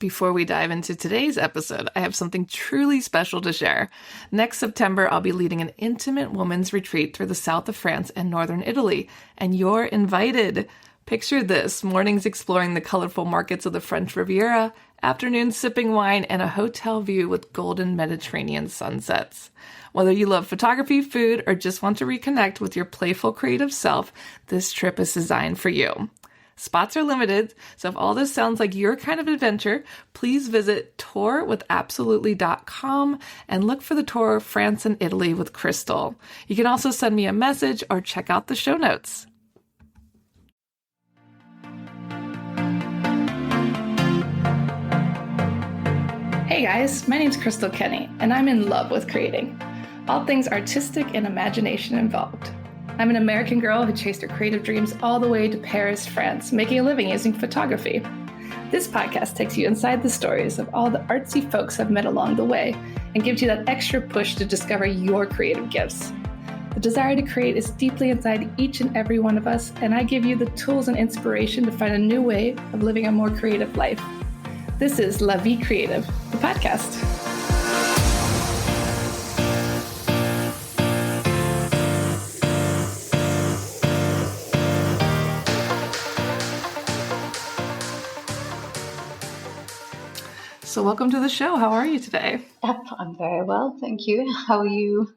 Before we dive into today's episode, I have something truly special to share. Next September, I'll be leading an intimate women's retreat through the south of France and northern Italy, and you're invited. Picture this: mornings exploring the colorful markets of the French Riviera, afternoons sipping wine, and a hotel view with golden Mediterranean sunsets. Whether you love photography, food, or just want to reconnect with your playful creative self, this trip is designed for you. Spots are limited, so if all this sounds like your kind of adventure, please visit tourwithabsolutely.com and look for the tour France and Italy with Crystal. You can also send me a message or check out the show notes. Hey guys, my name's Crystal Kenny, and I'm in love with creating. All things artistic and imagination involved. I'm an American girl who chased her creative dreams all the way to Paris, France, making a living using photography. This podcast takes you inside the stories of all the artsy folks I've met along the way and gives you that extra push to discover your creative gifts. The desire to create is deeply inside each and every one of us, and I give you the tools and inspiration to find a new way of living a more creative life. This is La Vie Creative, the podcast. So welcome to the show. How are you today? I'm very well, thank you. How are you?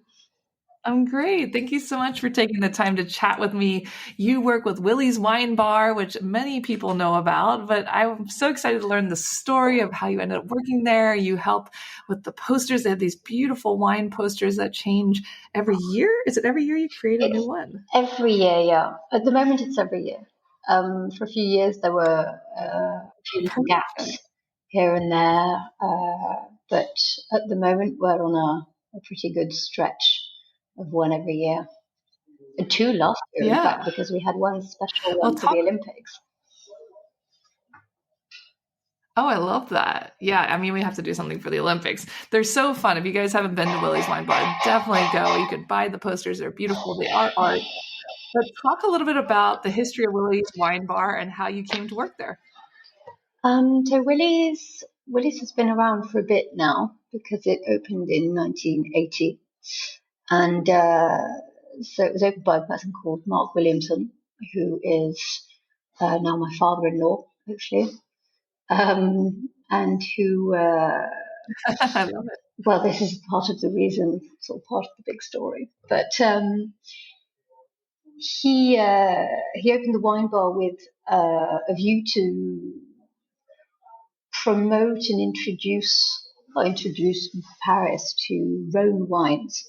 I'm great. Thank you so much for taking the time to chat with me. You work with Willi's Wine Bar, which many people know about, but I'm so excited to learn the story of how you ended up working there. You help with the posters. They have these beautiful wine posters that change every year. Is it every year you create a new one? Every year, yeah. At the moment, it's every year. For a few years, there were a few little gaps here and there, but at the moment, we're on a pretty good stretch of one every year. And two last year, in fact, because we had one special one for the Olympics. Oh, I love that. Yeah, I mean, we have to do something for the Olympics. They're so fun. If you guys haven't been to Willi's Wine Bar, definitely go. You could buy the posters. They're beautiful. They are art. But talk a little bit about the history of Willi's Wine Bar and how you came to work there. So Willi's has been around for a bit now because it opened in 1980. And so it was opened by a person called Mark Williamson, who is now my father-in-law, actually. And who, I love it. Well, this is part of the reason, sort of part of the big story. But he opened the wine bar with a view to promote and introduce Paris to Rhone wines,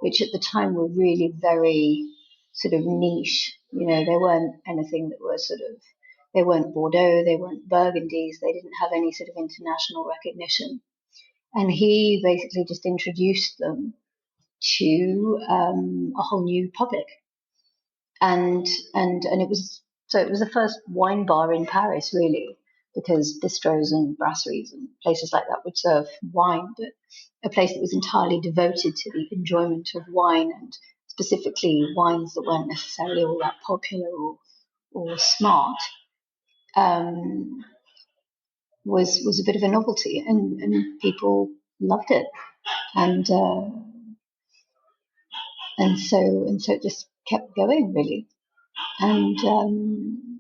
which at the time were really very sort of niche. You know, they weren't anything that were they weren't Bordeaux, they weren't Burgundies, they didn't have any sort of international recognition. And he basically just introduced them to a whole new public. And it was the first wine bar in Paris, really, because bistros and brasseries and places like that would serve wine, but a place that was entirely devoted to the enjoyment of wine, and specifically wines that weren't necessarily all that popular or smart, was a bit of a novelty, and people loved it, and so it just kept going, really. And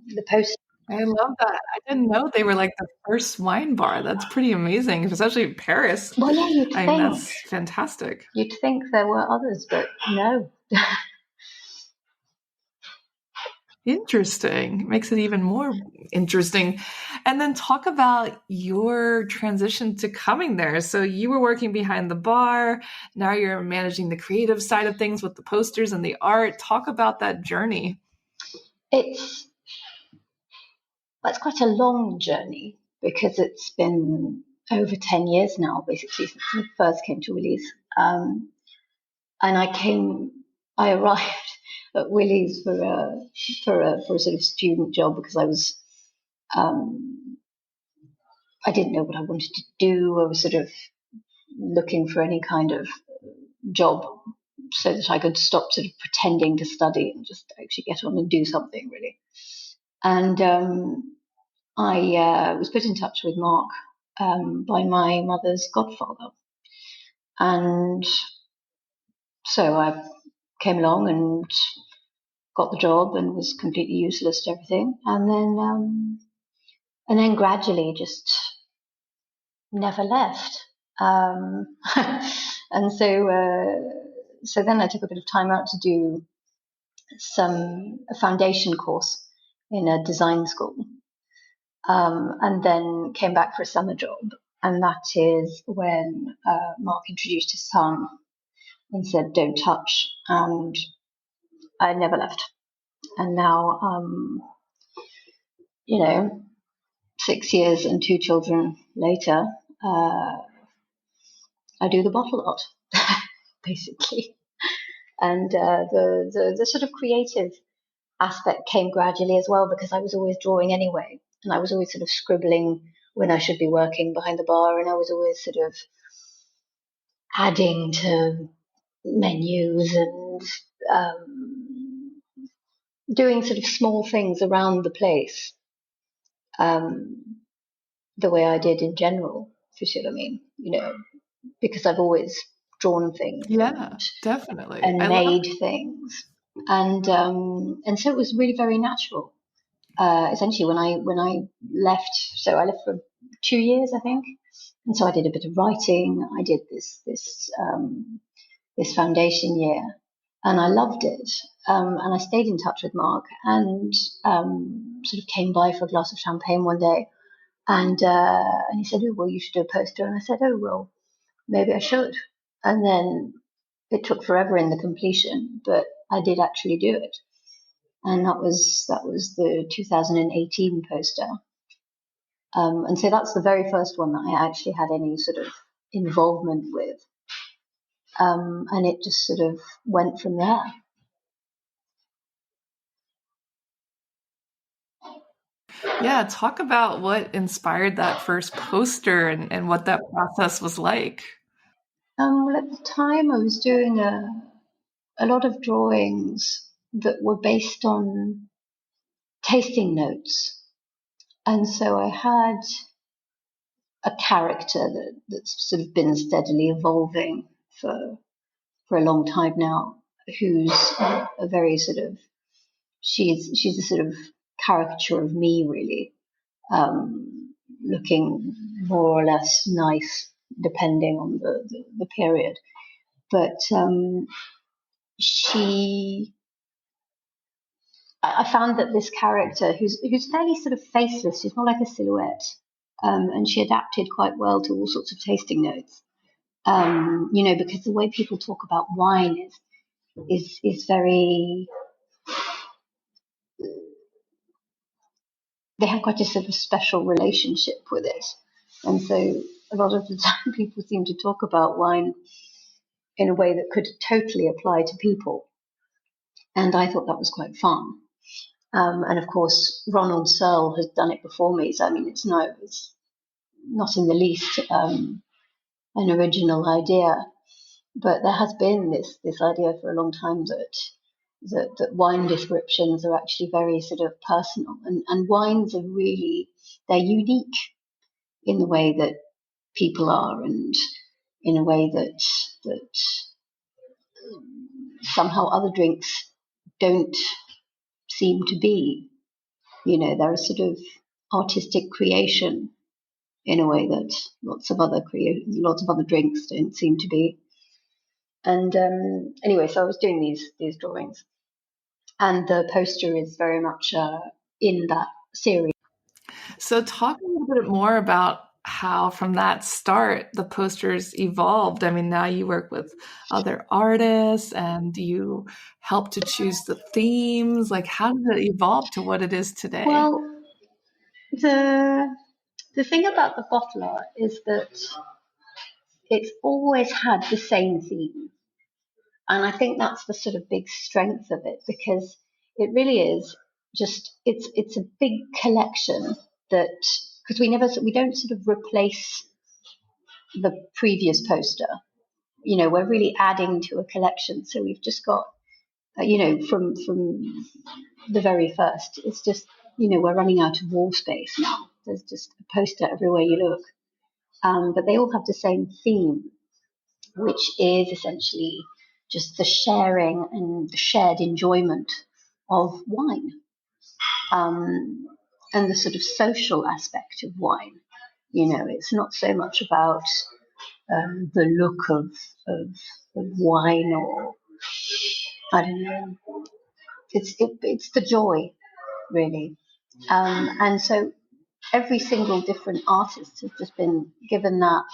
the post. I love that. I didn't know they were like the first wine bar. That's pretty amazing, especially in Paris. Well, yeah, you'd think. That's fantastic. You'd think there were others, but no. Interesting. Makes it even more interesting. And then talk about your transition to coming there. So you were working behind the bar. Now you're managing the creative side of things with the posters and the art. Talk about that journey. It's quite a long journey because it's been over 10 years now, basically, since I first came to Willi's. And I arrived at Willi's for a sort of student job because I was, I didn't know what I wanted to do. I was sort of looking for any kind of job so that I could stop sort of pretending to study and just actually get on and do something, really. And I was put in touch with Mark by my mother's godfather. And so I came along and got the job and was completely useless to everything. And then gradually just never left. And so then I took a bit of time out to do a foundation course in a design school, and then came back for a summer job. And that is when Mark introduced his son and said, "Don't touch." And I never left. And now, 6 years and 2 children later, I do the bottle art, basically. And the sort of creative aspect came gradually as well, because I was always drawing anyway, and I was always sort of scribbling when I should be working behind the bar, and I was always sort of adding to menus and doing sort of small things around the place, the way I did in general, if you see what I mean, because I've always drawn things Yeah, definitely. and I love. made things, and so it was really very natural. Essentially, when I left, so I left for 2 years, I think, and so I did a bit of writing. I did this foundation year, and I loved it. And I stayed in touch with Mark, and sort of came by for a glass of champagne one day, and he said, "Oh, well, you should do a poster." And I said, "Oh, well, maybe I should." And then it took forever in the completion, but I did actually do it, and that was the 2018 poster. And so that's the very first one that I actually had any sort of involvement with, and it just sort of went from there. Yeah, talk about what inspired that first poster and what that process was like. Well, at the time, I was doing a lot of drawings that were based on tasting notes, and so I had a character that's sort of been steadily evolving for a long time now, who's a very sort of she's a sort of caricature of me, really, looking more or less nice depending on the period. But she, I found that this character, who's fairly sort of faceless, she's more like a silhouette, and she adapted quite well to all sorts of tasting notes. Because the way people talk about wine is very, they have quite a sort of special relationship with it, and so a lot of the time people seem to talk about wine in a way that could totally apply to people, and I thought that was quite fun. And of course, Ronald Searle has done it before me, so I mean, it's not in the least an original idea, but there has been this idea for a long time that wine descriptions are actually very sort of personal, and wines are really, they're unique in the way that people are, and in a way that somehow other drinks don't seem to be. They're a sort of artistic creation in a way that lots of other drinks don't seem to be. And anyway, so I was doing these drawings, and the poster is very much in that series. So talk a little bit more about how from that start the posters evolved. I mean, now you work with other artists and you help to choose the themes. Like, how did it evolve to what it is today? Well, the thing about the bottle art is that it's always had the same theme. And I think that's the sort of big strength of it, because it really is just, it's a big collection that, because we don't sort of replace the previous poster. We're really adding to a collection. So we've just got, from the very first, it's just, we're running out of wall space now. There's just a poster everywhere you look. but they all have the same theme, which is essentially just the sharing and the shared enjoyment of wine, and the sort of social aspect of wine. It's not so much about the look of wine, or I don't know. It's the joy, really. And so every single different artist has just been given that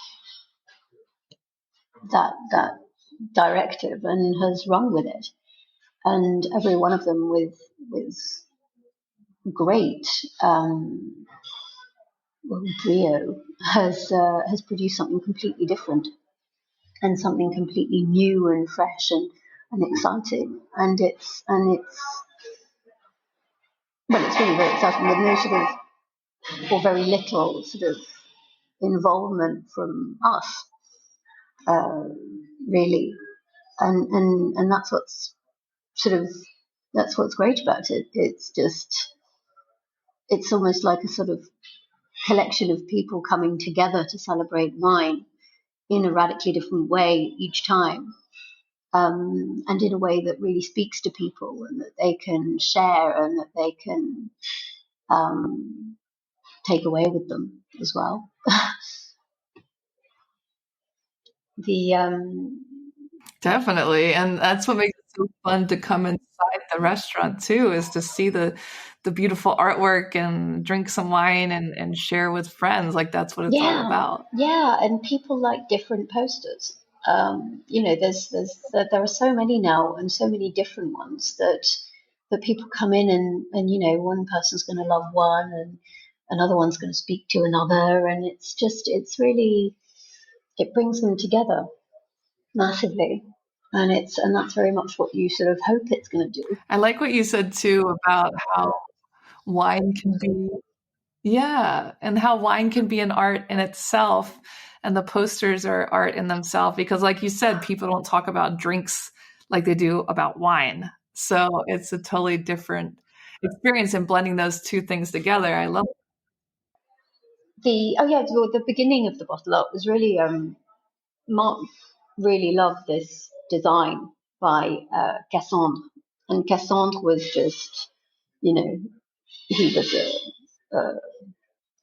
directive and has run with it, and every one of them with great brio has produced something completely different and something completely new and fresh and exciting, and it's well, it's really very exciting with no sort of, or very little sort of involvement from us, uh, really, and that's what's sort of that's what's great about it. It's almost like a sort of collection of people coming together to celebrate wine in a radically different way each time, and in a way that really speaks to people and that they can share and that they can take away with them as well. the Definitely. And that's what makes it so fun to come inside the restaurant too, is to see the beautiful artwork and drink some wine and share with friends. Like that's what it's all about. Yeah, and people like different posters. There are so many now, and so many different ones that people come in, and one person's going to love one, and another one's going to speak to another, and it's really, it brings them together massively, and that's very much what you sort of hope it's going to do. I like what you said too about how wine can be, yeah, and how wine can be an art in itself, and the posters are art in themselves. Because, like you said, people don't talk about drinks like they do about wine. So it's a totally different experience in blending those two things together. I love The beginning of the bottle art was really Mark really loved this design by Cassandre, and Cassandre was just, he was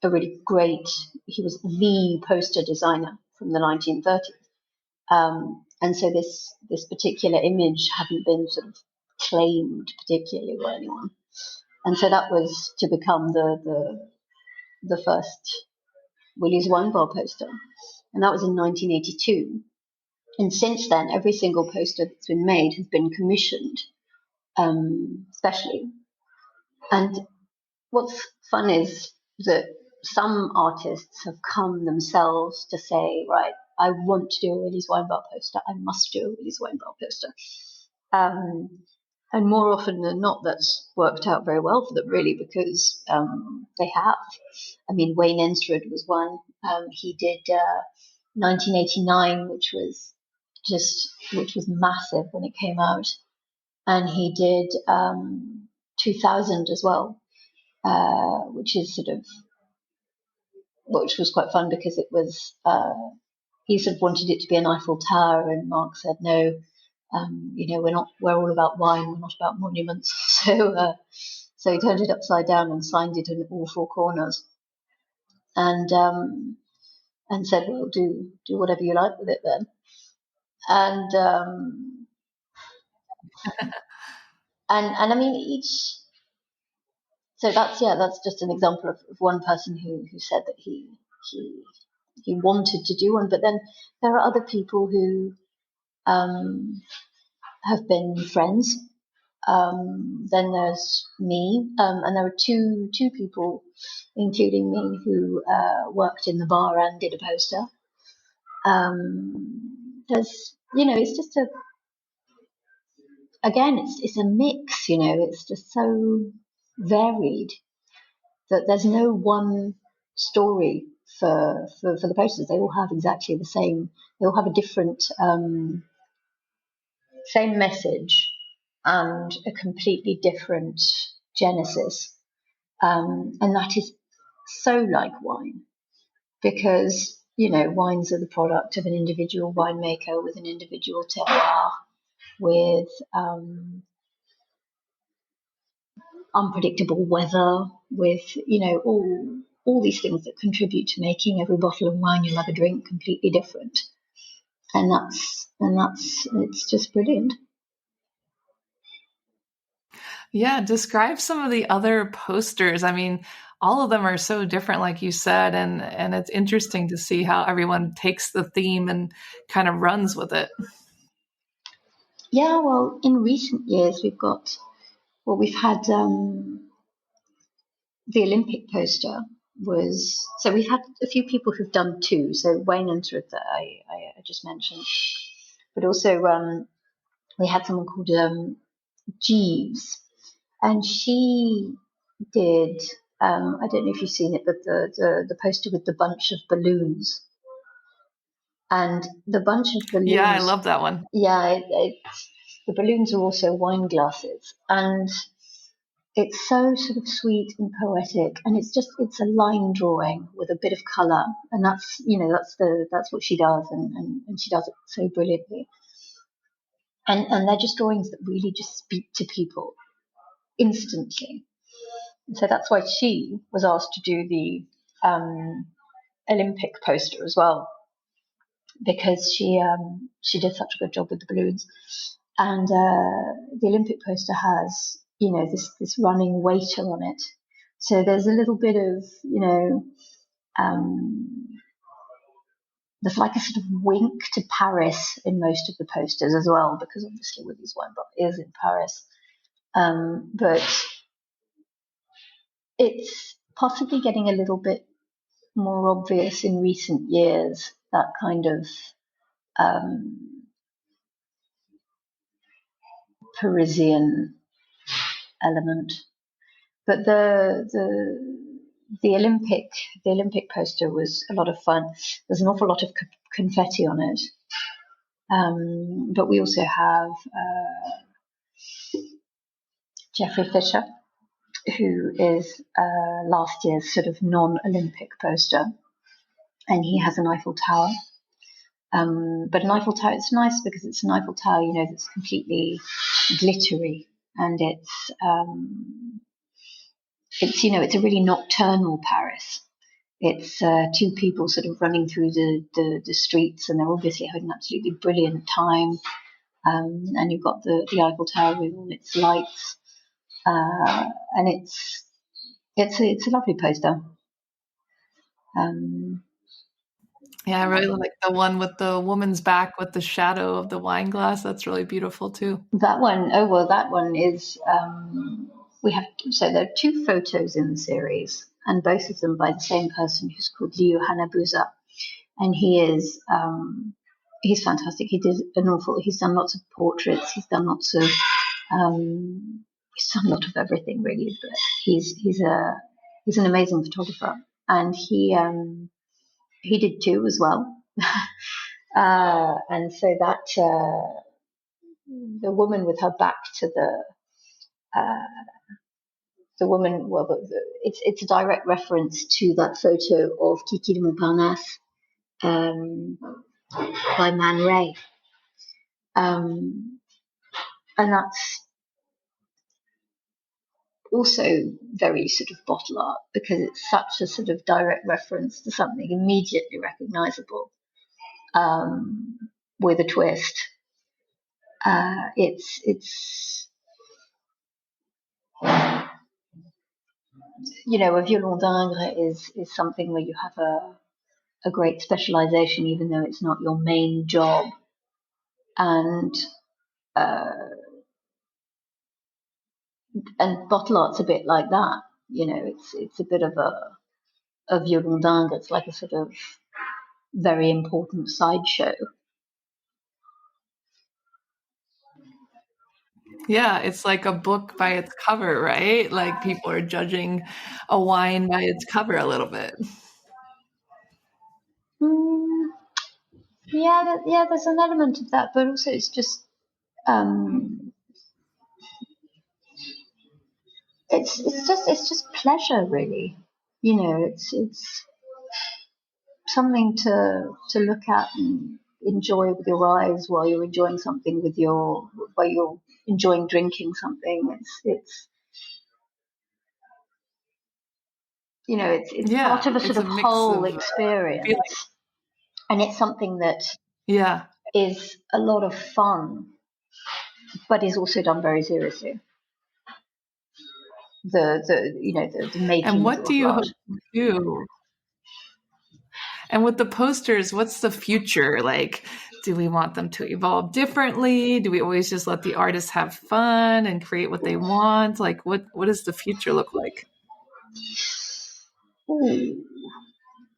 a really great, he was the poster designer from the 1930s, and so this particular image hadn't been sort of claimed particularly by anyone, and so that was to become the first Willi's wine bar poster, and that was in 1982. And since then, every single poster that's been made has been commissioned, specially. And what's fun is that some artists have come themselves to say, right, I want to do a Willi's wine bar poster. I must do a Willi's wine bar poster. Um, and more often than not, that's worked out very well for them, really, because they have. I mean, Wayne Ensred was one. He did 1989, which was massive when it came out, and he did 2000 as well, which was quite fun because it was he sort of wanted it to be an Eiffel Tower, and Mark said no. We're all about wine, we're not about monuments. So he turned it upside down and signed it in all four corners, and said, "Well, do whatever you like with it then." And and I mean each. So that's just an example of one person who said that he he wanted to do one, but then there are other people who have been friends. Then there's me, and there are two people, including me, who worked in the bar and did a poster. There's, it's just it's a mix. It's just so varied that there's no one story for the posters. They all have exactly the same. They all have a different same message and a completely different genesis, and that is so like wine, because wines are the product of an individual winemaker with an individual terroir, with unpredictable weather, with all these things that contribute to making every bottle of wine you'll ever drink completely different. And that's it's just brilliant. Yeah, describe some of the other posters. I mean, all of them are so different, like you said, and it's interesting to see how everyone takes the theme and kind of runs with it. Yeah, well, in recent years we've had the Olympic poster was, so we've had a few people who've done two. So Wayne and Ruth that I just mentioned, but also we had someone called Jeeves, and she did. I don't know if you've seen it, but the poster with the bunch of balloons, and the bunch of Yeah, I balloons. love that one. Yeah, the balloons are also wine glasses, and it's so sort of sweet and poetic, and it's a line drawing with a bit of color, and that's what she does, and she does it so brilliantly. And they're just drawings that really just speak to people instantly. And so that's why she was asked to do the Olympic poster as well, because she did such a good job with the balloons. And the Olympic poster has this running waiter on it, so there's a little bit of um, there's like a sort of wink to Paris in most of the posters as well, because obviously Willi's wine bar is in Paris. But it's possibly getting a little bit more obvious in recent years, that kind of um, Parisian element. But the Olympic poster was a lot of fun. There's an awful lot of confetti on it. But we also have Jeffrey Fisher, who is last year's sort of non-Olympic poster, and he has an Eiffel Tower. But an Eiffel Tower, it's nice because it's an Eiffel Tower, that's completely glittery, and it's a really nocturnal Paris. It's two people sort of running through the streets, and they're obviously having an absolutely brilliant time. And you've got the Eiffel Tower with all its lights, and it's a lovely poster. Yeah, I really like the one with the woman's back with the shadow of the wine glass. That's really beautiful too. That one, oh well, that one is. So there are two photos in the series, and both of them by the same person, who's called Liu Hanabusa, and he's fantastic. He's done lots of portraits. He's done lots of he's done a lot of everything really. But he's an amazing photographer, and he did two as well. And so that the woman with her back to the woman, well, it's a direct reference to that photo of Kiki de Montparnasse by Man Ray. And that's also very sort of bottle art, because it's such a sort of direct reference to something immediately recognizable, with a twist. It's a violon d'ingres is something where you have a great specialization, even though it's not your main job. And bottle art's a bit like that. It's a bit of a violon d'ingres. It's like a sort of very important sideshow. Yeah, it's like a book by its cover, right? Like people are judging a wine by its cover a little bit. Mm, yeah, there's an element of that, but also it's just um, it's just pleasure, really. It's something to look at and enjoy with your eyes while you're enjoying something while you're enjoying drinking something. It's it's part Yeah, of a sort it's a of mix whole of experience, feeling. and it's something that Yeah. is a lot of fun, but is also done very seriously. The And making what do of you art. hope to do? And with the posters, what's the future? Like, do we want them to evolve differently? Do we always just let the artists have fun and create what they want? Like, what does the future look like? Ooh.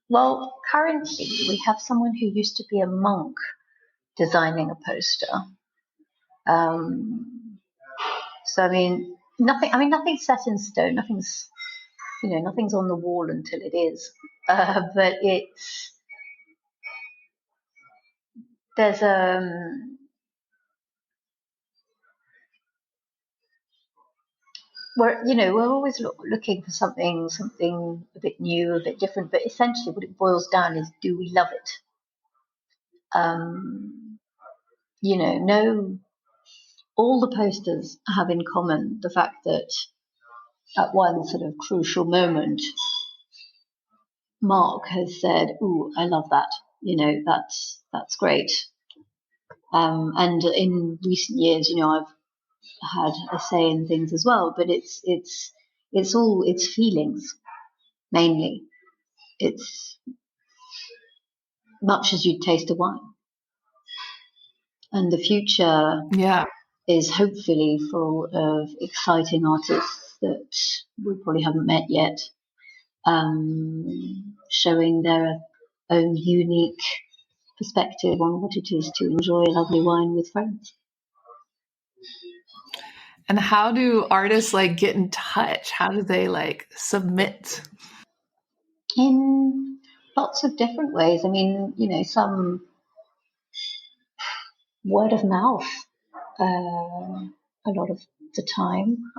Well, currently we have someone who used to be a monk designing a poster. So nothing. I mean, nothing's set in stone. Nothing's on the wall until it is. But there's we're always looking for something a bit new, a bit different. But essentially, what it boils down is, do we love it? No. All the posters have in common the fact that at one sort of crucial moment, Mark has said, "Ooh, I love that. That's great." And in recent years, I've had a say in things as well, but it's feelings mainly. It's much as you'd taste a wine, and the future Yeah. is hopefully full of exciting artists that we probably haven't met yet, showing their own unique perspective on what it is to enjoy a lovely wine with friends. And how do artists like get in touch? How do they like submit? In lots of different ways. I mean, some word of mouth a lot of the time.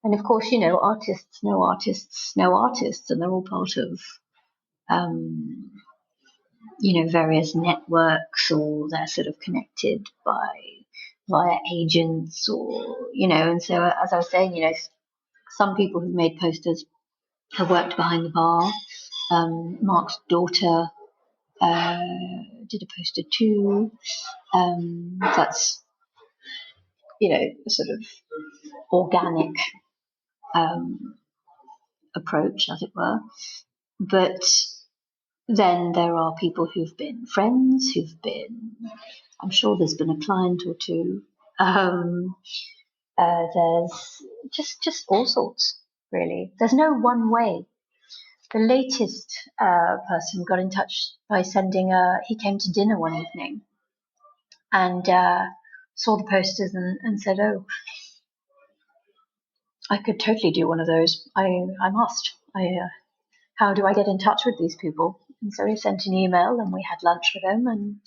And of course, artists know artists know artists, and they're all part of, um, various networks, or they're sort of connected via agents, and so as I was saying, some people who've made posters have worked behind the bar. Mark's daughter uh, did a poster too. That's a sort of organic um, approach, as it were. But then there are people who've been friends, I'm sure there's been a client or two. There's just all sorts, really. There's no one way. The latest person got in touch by he came to dinner one evening and saw the posters and said, "Oh, I could totally do one of those. I must. How do I get in touch with these people?" And so he sent an email, and we had lunch with him, and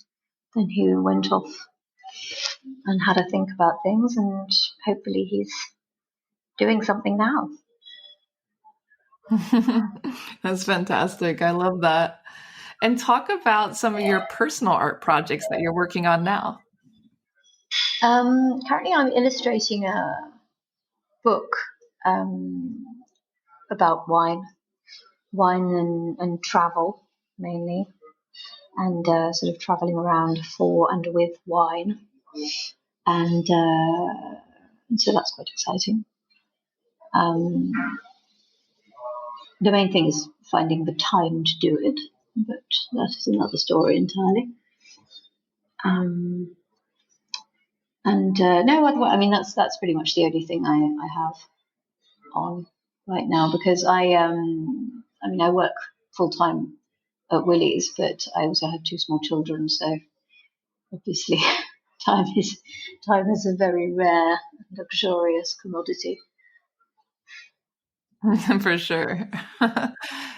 then he went off and had a think about things, and hopefully he's doing something now. That's fantastic. I love that. And talk about some of your personal art projects that you're working on now. Currently, I'm illustrating a book um, about wine and travel mainly, and sort of traveling around for and with wine, and so that's quite exciting. Um, the main thing is finding the time to do it, but that is another story entirely. Um, and no, I mean that's pretty much the only thing I have on right now, because I work full time at Willi's, but I also have two small children, so obviously time is a very rare, luxurious commodity. For sure.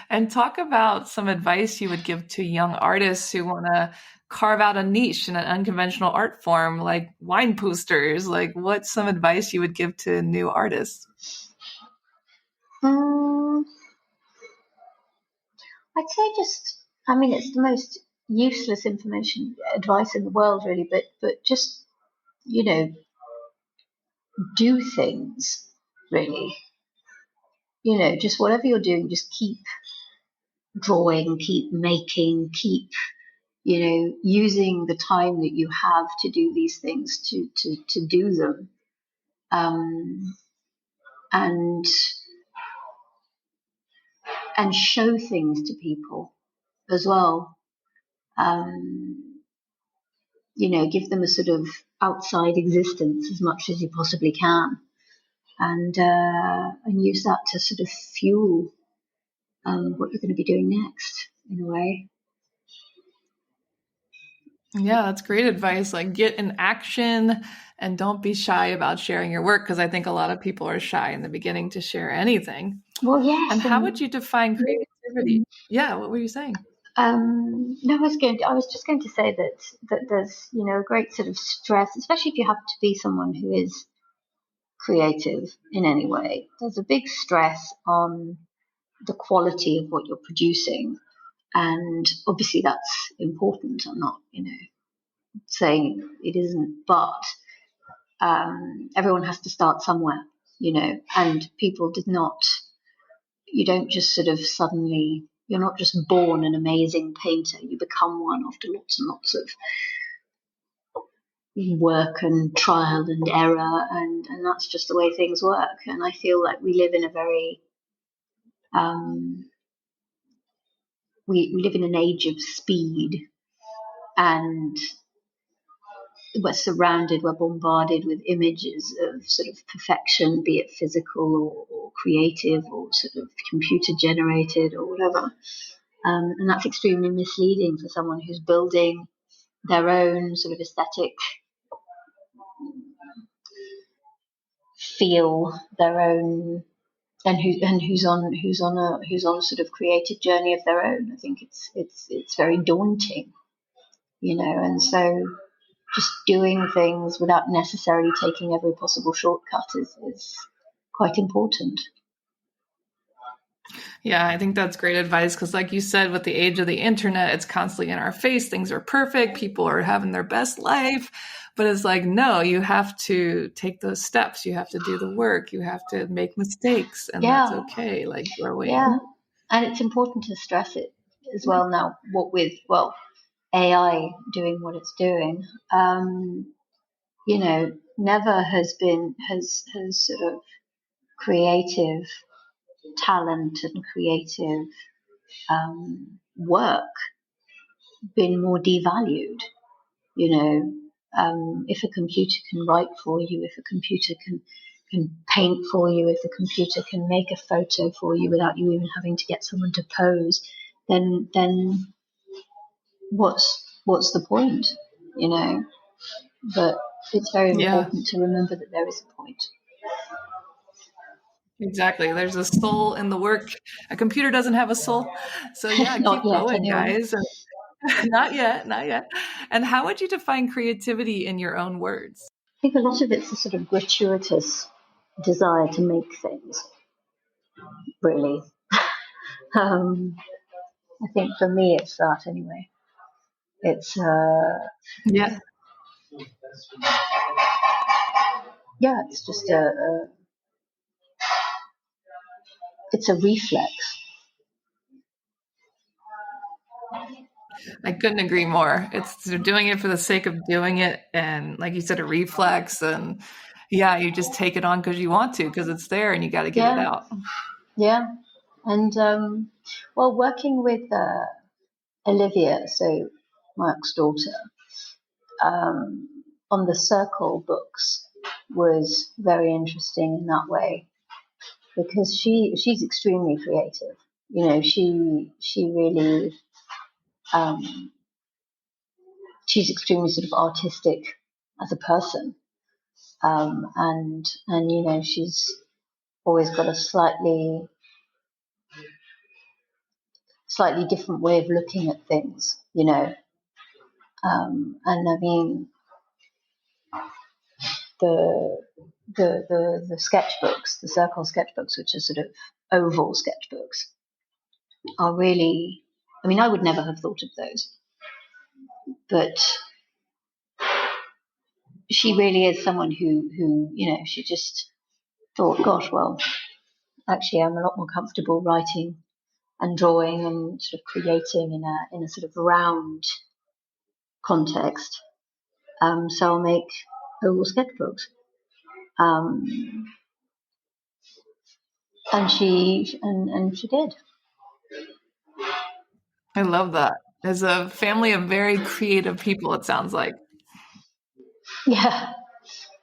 And talk about some advice you would give to young artists who want to carve out a niche in an unconventional art form like wine posters. Like, what's some advice you would give to new artists? Mm, I'd say it's the most useless advice in the world, really, but just, do things, really. Just whatever you're doing, just keep drawing, keep making, keep, using the time that you have to do these things to do them. Um, and and show things to people as well. Give them a sort of outside existence as much as you possibly can, and use that to sort of fuel what you're going to be doing next, in a way. Yeah, that's great advice. Like, get in action and don't be shy about sharing your work, because I think a lot of people are shy in the beginning to share anything. Well, And yes, how would you define creativity? Yeah, what were you saying? no, I was just going to say that there's a great sort of stress, especially if you happen to be someone who is creative in any way. There's a big stress on the quality of what you're producing, and obviously that's important. I'm not, saying it isn't, but everyone has to start somewhere, and people did not. You don't just sort of suddenly. You're not just born an amazing painter. You become one after lots and lots of work and trial and error, and that's just the way things work. And I feel like we live in a very we live in an age of speed, and we're bombarded with images of sort of perfection, be it physical or creative or sort of computer generated or whatever. And that's extremely misleading for someone who's building their own sort of aesthetic feel, their own, and who's on a sort of creative journey of their own. I think it's very daunting, and so just doing things without necessarily taking every possible shortcut is quite important. Yeah, I think that's great advice, because, like you said, with the age of the internet, it's constantly in our face. Things are perfect. People are having their best life. But it's like, no, you have to take those steps. You have to do the work. You have to make mistakes, and that's Yeah, okay. Like, growing. yeah, and it's important to stress it as well now. What with AI doing what it's doing, never has sort of creative talent and creative work been more devalued. If a computer can write for you, if a computer can paint for you, if a computer can make a photo for you without you even having to get someone to pose, then what's the point? You know. But it's very Yeah, important to remember that there is a point. exactly. There's a soul in the work. A computer doesn't have a soul. So, yeah, Not keep yet, going, anyway. guys. Not yet, not yet. And how would you define creativity in your own words? I think a lot of it's a sort of gratuitous desire to make things, really. Um, I think for me, it's that anyway. It's Yeah. yeah, it's just it's a reflex. I couldn't agree more. It's they're doing it for the sake of doing it, and like you said, a reflex, and yeah, you just take it on because you want to, because it's there and you got to get it Yeah, out. yeah, and working with Olivia, so Mark's daughter, on the Circle books was very interesting in that way because she's extremely creative. She really um, she's extremely sort of artistic as a person, and she's always got a slightly different way of looking at things. And I mean the the the Circle sketchbooks, which are sort of oval sketchbooks, are really I mean, I would never have thought of those, but she really is someone who she just thought, gosh, well, actually, I'm a lot more comfortable writing and drawing and sort of creating in a sort of round context. So I'll make oval sketchbooks. And she did. I love that. As a family of very creative people, it sounds like. Yeah.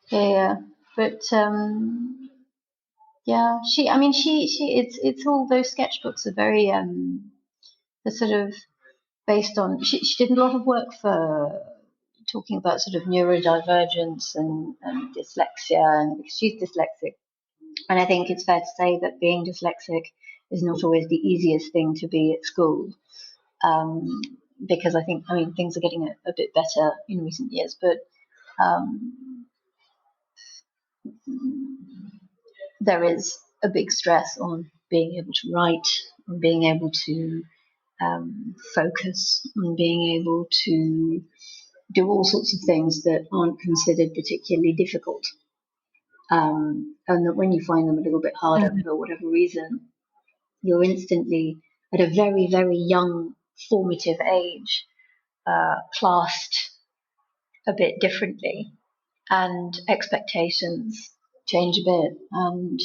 But yeah, she. It's all those sketchbooks are very they're sort of based on. She did a lot of work for talking about sort of neurodivergence and dyslexia, and because she's dyslexic, and I think it's fair to say that being dyslexic is not always the easiest thing to be at school. Because I mean, things are getting a bit better in recent years, but there is a big stress on being able to write, on being able to focus, on being able to do all sorts of things that aren't considered particularly difficult. And that when you find them a little bit harder for whatever reason, you're instantly, at a very, very young formative age, classed a bit differently, and expectations change a bit, and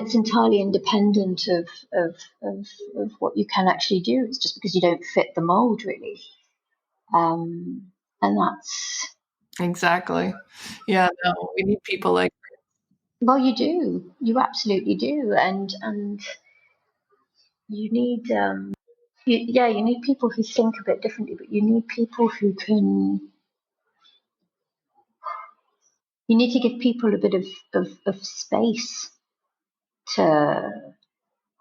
it's entirely independent of what you can actually do. It's just because you don't fit the mold, really, and that's exactly. Yeah, no, we need people like. Well, you absolutely do, and you need you need people who think a bit differently, but you need people who can. You need to give people a bit of space to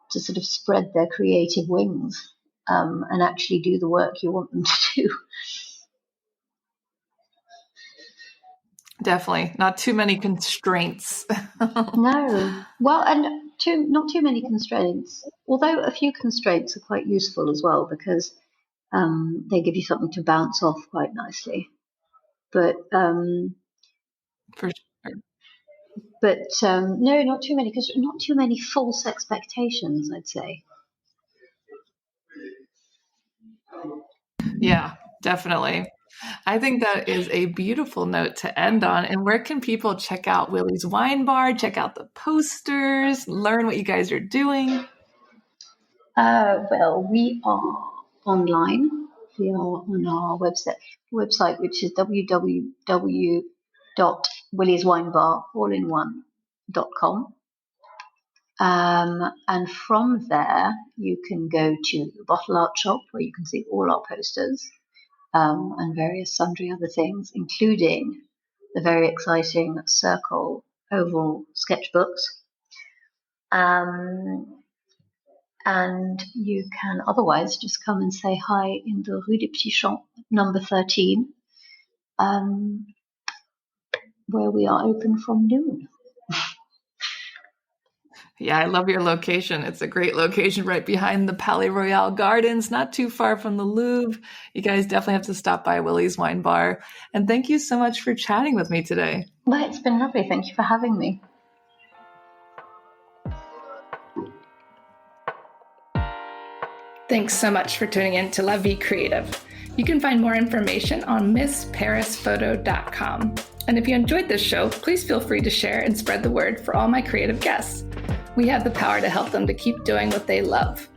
sort of spread their creative wings, and actually do the work you want them to do. Definitely. Not too many constraints. No. Well, and not too many constraints, although a few constraints are quite useful as well, because they give you something to bounce off quite nicely. But For sure. But no, not too many, because not too many false expectations, I'd say. Yeah, definitely. I think that is a beautiful note to end on. And where can people check out Willi's Wine Bar, check out the posters, learn what you guys are doing? Well, we are online. We are on our website, which is www.williswinebar.com. And from there, you can go to the Bottle Art Shop, where you can see all our posters, and various sundry other things, including the very exciting circle oval sketchbooks. And you can otherwise just come and say hi in the Rue des Petits Champs, number 13, where we are open from noon. Yeah, I love your location. It's a great location right behind the Palais Royal Gardens, not too far from the Louvre. You guys definitely have to stop by Willi's Wine Bar. And thank you so much for chatting with me today. Well, it's been lovely. Thank you for having me. Thanks so much for tuning in to La Vie Creative. You can find more information on MissParisPhoto.com. And if you enjoyed this show, please feel free to share and spread the word for all my creative guests. We have the power to help them to keep doing what they love.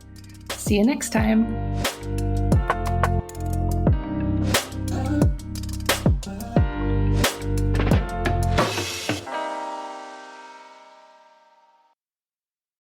See you next time.